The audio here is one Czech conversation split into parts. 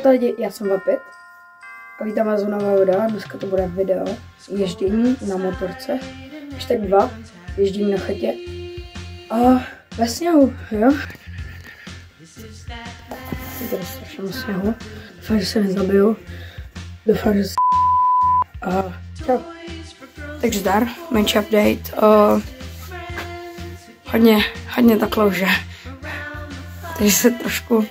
Čau lidi, já jsem Vapit a vítám vás u nového videa. Dneska to bude video ježdění na motorce. Ještě 2, ježdění na chatě a ve sněhu, jo. Je tady strašně moc sněhu. Doufám, že se nezabiju. Doufám, že se... A čau. Takže zdar, menší update. Hodně takhle už je. Takže se trošku...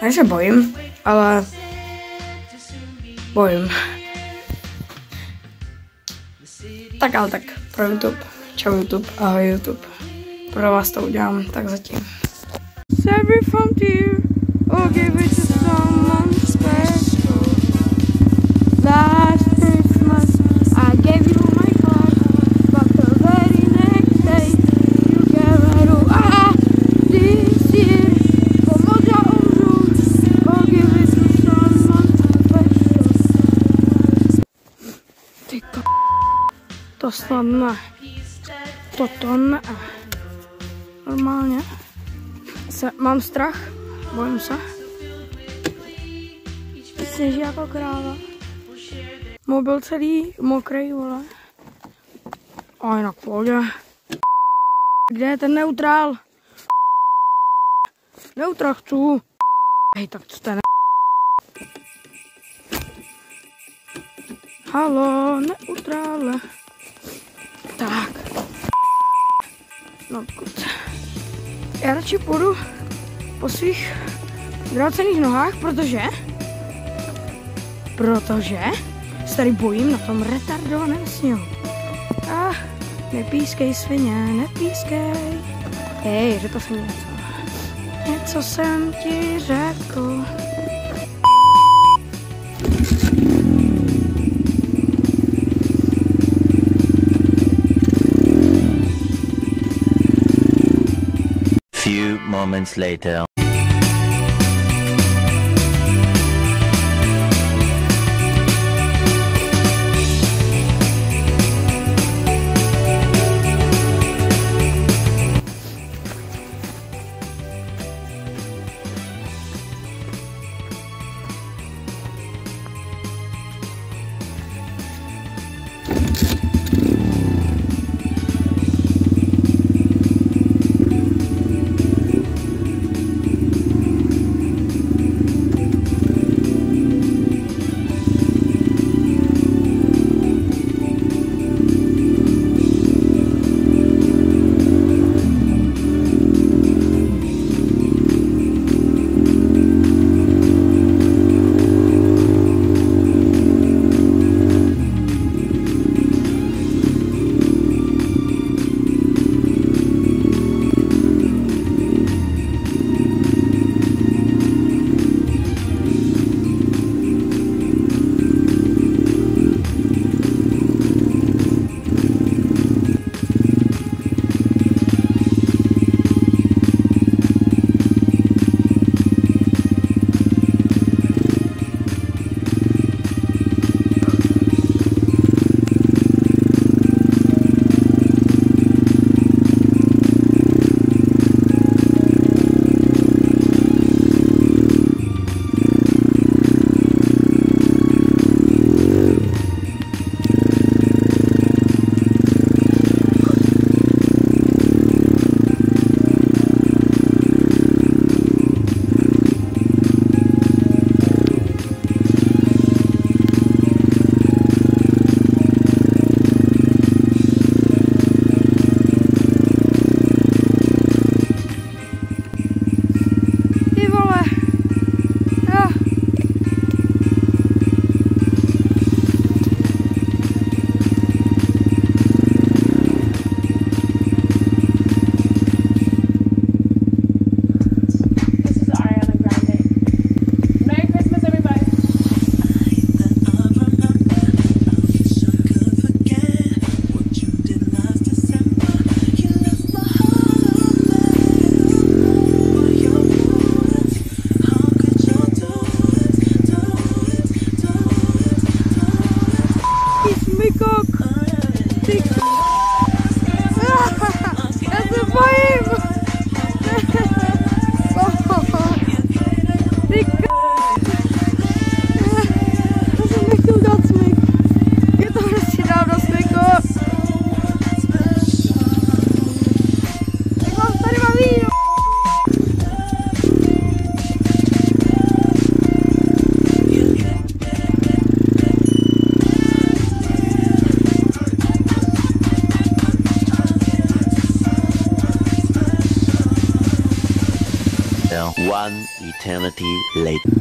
Ne, že bojím, ale bojím. Tak ale tak, pro YouTube. Čau YouTube, ahoj YouTube. Pro vás to udělám, tak zatím. Every from you, or give it to someone special. Last Christmas, I gave you my heart, but the very next day, you gave it all. This year, pomoc já umřu, or give it to someone special. Ty to snad ne. Toto ne. Normálně. Mám strach, bojím se. Sněží jako kráva. Mobil celý mokrý, vole. A jinak v pohodě. Kde je ten neutrál? Neutrál chci. Hej, tak co ten? Halo, neutrále. Tak. No odkud. Já radši půjdu po svých dracených nohách, protože se tady bojím na tom retardovaném sněhu. A nepískej svině, nepískej. Hej, řekl jsem něco. Něco jsem ti řekl. Few moments later. One eternity later.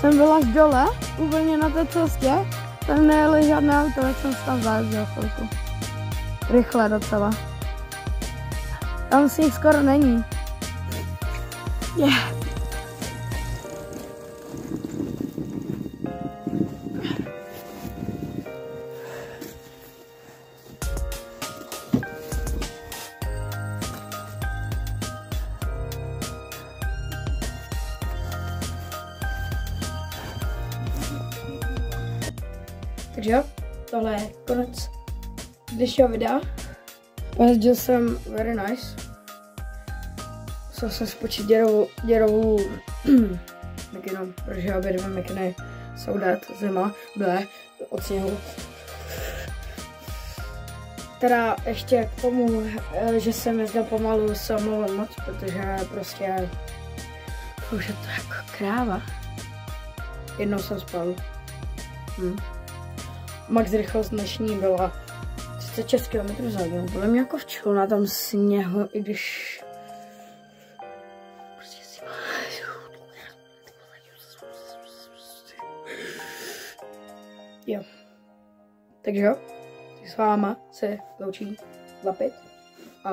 Jsem byla až dole, úplně na té cestě, tam nejeli žádné auto, tak jsem se tam zajezdil chvilku. Rychle docela. Tam si jich skoro není. Yeah. Takže jo, tohle je konec dnešního videa. Jezdil jsem very nice. Musel jsem spočít děrovou mikinu, protože obě dvě mikiny jsou dead, zima, blé, od sněhu. Teda ještě k tomu, že jsem jezdil pomalu, se omlouvám moc, protože prostě už je to jako kráva. Jednou jsem spal. Max rychlost dnešní byla 36 km za hodinu. Podle mě jako včel na tom sněhu, i když prostě zima. Jo. Takže jo, s váma se loučí Lapid a